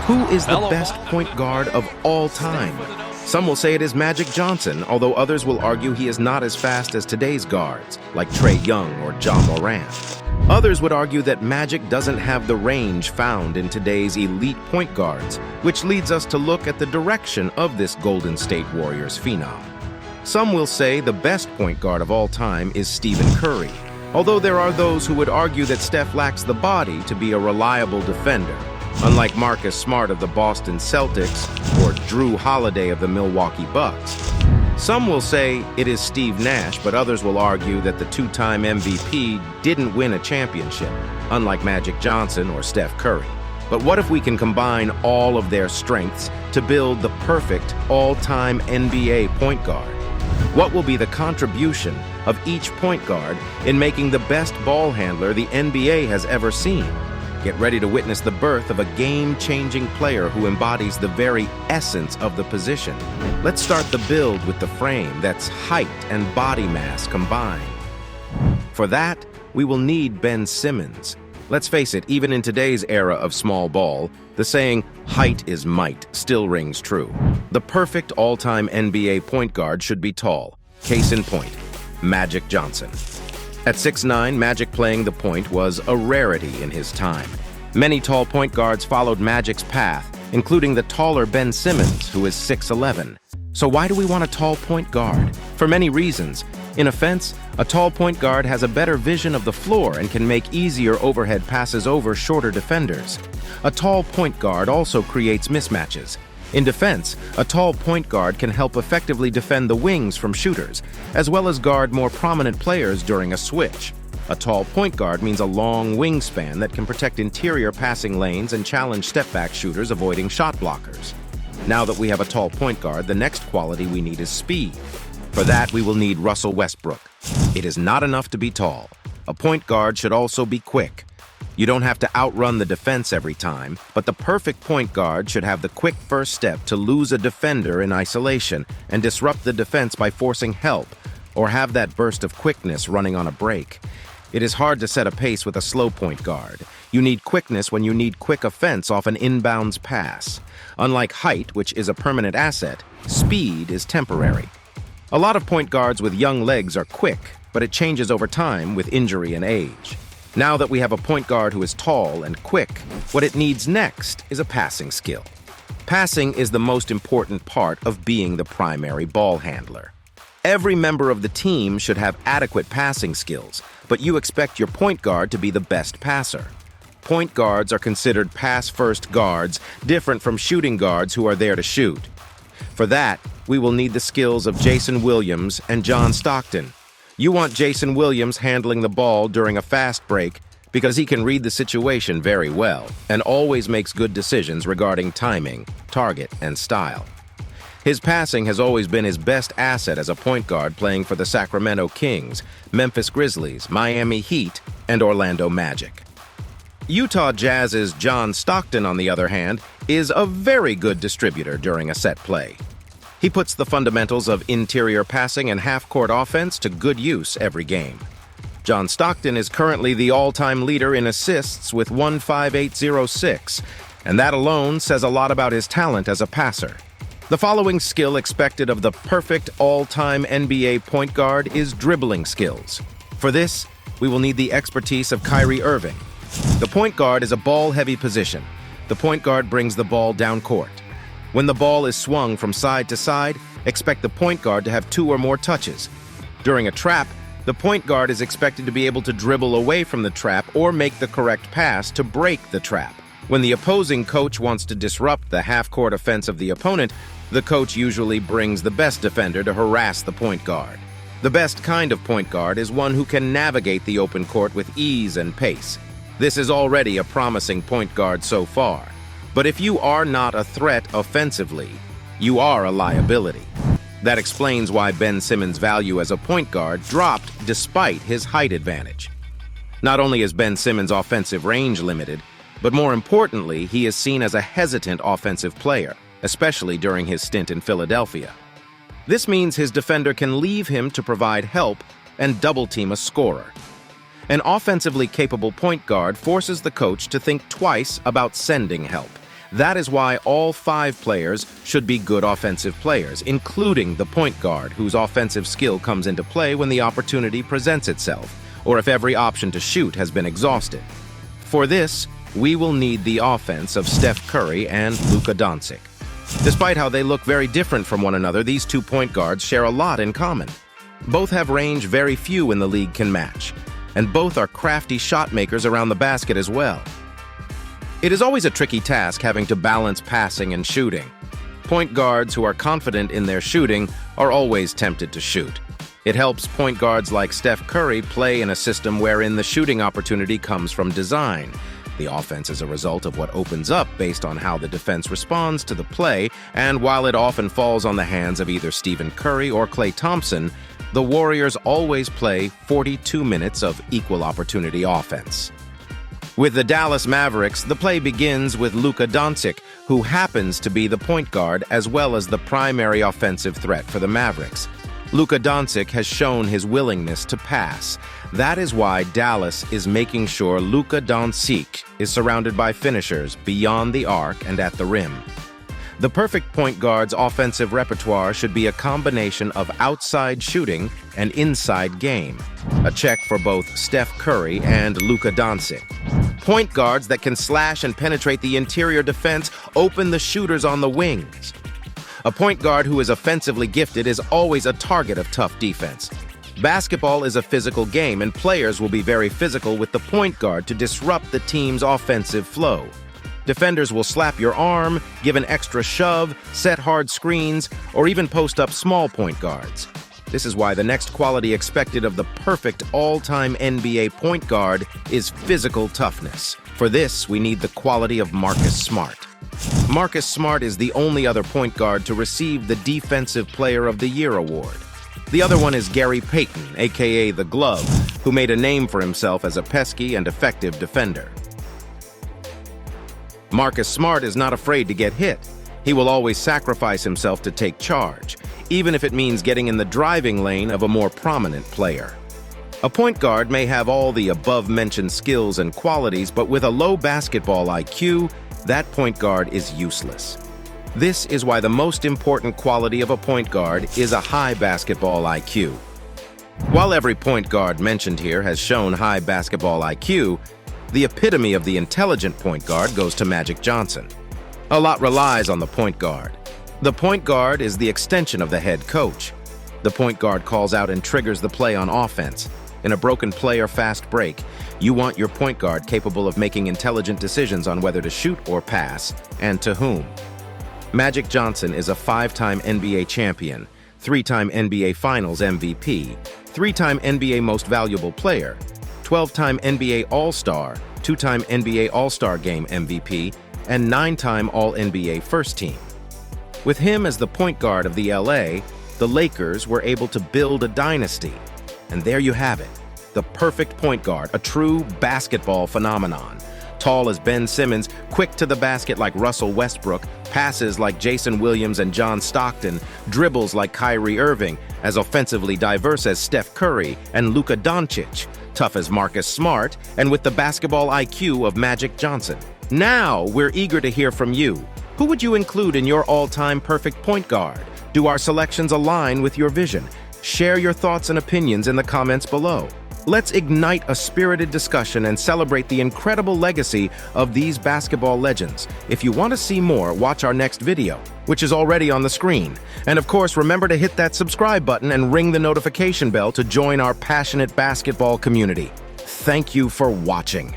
Who is the best point guard of all time? Some will say it is Magic Johnson, although others will argue he is not as fast as today's guards, like Trae Young or Ja Morant. Others would argue that Magic doesn't have the range found in today's elite point guards, which leads us to look at the direction of this Golden State Warriors phenom. Some will say the best point guard of all time is Stephen Curry, although there are those who would argue that Steph lacks the body to be a reliable defender, unlike Marcus Smart of the Boston Celtics or Drew Holiday of the Milwaukee Bucks. Some will say it is Steve Nash, but others will argue that the two-time MVP didn't win a championship, unlike Magic Johnson or Steph Curry. But what if we can combine all of their strengths to build the perfect all-time NBA point guard? What will be the contribution of each point guard in making the best ball handler the NBA has ever seen? Get ready to witness the birth of a game-changing player who embodies the very essence of the position. Let's start the build with the frame that's height and body mass combined. For that, we will need Ben Simmons. Let's face it, even in today's era of small ball, the saying, "height is might," still rings true. The perfect all-time NBA point guard should be tall. Case in point, Magic Johnson. At 6'9", Magic playing the point was a rarity in his time. Many tall point guards followed Magic's path, including the taller Ben Simmons, who is 6'11". So why do we want a tall point guard? For many reasons. In offense, a tall point guard has a better vision of the floor and can make easier overhead passes over shorter defenders. A tall point guard also creates mismatches. In defense, a tall point guard can help effectively defend the wings from shooters, as well as guard more prominent players during a switch. A tall point guard means a long wingspan that can protect interior passing lanes and challenge step-back shooters avoiding shot blockers. Now that we have a tall point guard, the next quality we need is speed. For that, we will need Russell Westbrook. It is not enough to be tall. A point guard should also be quick. You don't have to outrun the defense every time, but the perfect point guard should have the quick first step to lose a defender in isolation and disrupt the defense by forcing help, or have that burst of quickness running on a break. It is hard to set a pace with a slow point guard. You need quickness when you need quick offense off an inbounds pass. Unlike height, which is a permanent asset, speed is temporary. A lot of point guards with young legs are quick, but it changes over time with injury and age. Now that we have a point guard who is tall and quick, what it needs next is a passing skill. Passing is the most important part of being the primary ball handler. Every member of the team should have adequate passing skills, but you expect your point guard to be the best passer. Point guards are considered pass-first guards, different from shooting guards who are there to shoot. For that, we will need the skills of Jason Williams and John Stockton. You want Jason Williams handling the ball during a fast break because he can read the situation very well and always makes good decisions regarding timing, target, and style. His passing has always been his best asset as a point guard playing for the Sacramento Kings, Memphis Grizzlies, Miami Heat, and Orlando Magic. Utah Jazz's John Stockton, on the other hand, is a very good distributor during a set play. He puts the fundamentals of interior passing and half-court offense to good use every game. John Stockton is currently the all-time leader in assists with 15806, and that alone says a lot about his talent as a passer. The following skill expected of the perfect all-time NBA point guard is dribbling skills. For this, we will need the expertise of Kyrie Irving. The point guard is a ball-heavy position. The point guard brings the ball down court. When the ball is swung from side to side, expect the point guard to have 2 or more touches. During a trap, the point guard is expected to be able to dribble away from the trap or make the correct pass to break the trap. When the opposing coach wants to disrupt the half-court offense of the opponent, the coach usually brings the best defender to harass the point guard. The best kind of point guard is one who can navigate the open court with ease and pace. This is already a promising point guard so far. But if you are not a threat offensively, you are a liability. That explains why Ben Simmons' value as a point guard dropped despite his height advantage. Not only is Ben Simmons' offensive range limited, but more importantly, he is seen as a hesitant offensive player, especially during his stint in Philadelphia. This means his defender can leave him to provide help and double-team a scorer. An offensively capable point guard forces the coach to think twice about sending help. That is why all 5 players should be good offensive players, including the point guard, whose offensive skill comes into play when the opportunity presents itself, or if every option to shoot has been exhausted. For this, we will need the offense of Steph Curry and Luka Doncic. Despite how they look very different from one another, these 2 point guards share a lot in common. Both have range very few in the league can match, and both are crafty shot makers around the basket as well. It is always a tricky task having to balance passing and shooting. Point guards who are confident in their shooting are always tempted to shoot. It helps point guards like Steph Curry play in a system wherein the shooting opportunity comes from design. The offense is a result of what opens up based on how the defense responds to the play, and while it often falls on the hands of either Stephen Curry or Klay Thompson, the Warriors always play 42 minutes of equal opportunity offense. With the Dallas Mavericks, the play begins with Luka Doncic, who happens to be the point guard as well as the primary offensive threat for the Mavericks. Luka Doncic has shown his willingness to pass. That is why Dallas is making sure Luka Doncic is surrounded by finishers beyond the arc and at the rim. The perfect point guard's offensive repertoire should be a combination of outside shooting and inside game, a check for both Steph Curry and Luka Doncic. Point guards that can slash and penetrate the interior defense open the shooters on the wings. A point guard who is offensively gifted is always a target of tough defense. Basketball is a physical game, and players will be very physical with the point guard to disrupt the team's offensive flow. Defenders will slap your arm, give an extra shove, set hard screens, or even post up small point guards. This is why the next quality expected of the perfect all-time NBA point guard is physical toughness. For this, we need the quality of Marcus Smart. Marcus Smart is the only other point guard to receive the Defensive Player of the Year award. The other one is Gary Payton, aka The Glove, who made a name for himself as a pesky and effective defender. Marcus Smart is not afraid to get hit. He will always sacrifice himself to take charge, even if it means getting in the driving lane of a more prominent player. A point guard may have all the above-mentioned skills and qualities, but with a low basketball IQ, that point guard is useless. This is why the most important quality of a point guard is a high basketball IQ. While every point guard mentioned here has shown high basketball IQ, the epitome of the intelligent point guard goes to Magic Johnson. A lot relies on the point guard. The point guard is the extension of the head coach. The point guard calls out and triggers the play on offense. In a broken play or fast break, you want your point guard capable of making intelligent decisions on whether to shoot or pass, and to whom. Magic Johnson is a 5-time NBA champion, 3-time NBA Finals MVP, 3-time NBA Most Valuable Player, 12-time NBA All-Star, 2-time NBA All-Star Game MVP, and 9-time All-NBA First Team. With him as the point guard of the LA, the Lakers were able to build a dynasty. And there you have it, the perfect point guard, a true basketball phenomenon. Tall as Ben Simmons, quick to the basket like Russell Westbrook, passes like Jason Williams and John Stockton, dribbles like Kyrie Irving, as offensively diverse as Steph Curry and Luka Doncic, tough as Marcus Smart, and with the basketball IQ of Magic Johnson. Now, we're eager to hear from you. Who would you include in your all-time perfect point guard? Do our selections align with your vision? Share your thoughts and opinions in the comments below. Let's ignite a spirited discussion and celebrate the incredible legacy of these basketball legends. If you want to see more, watch our next video, which is already on the screen. And of course, remember to hit that subscribe button and ring the notification bell to join our passionate basketball community. Thank you for watching.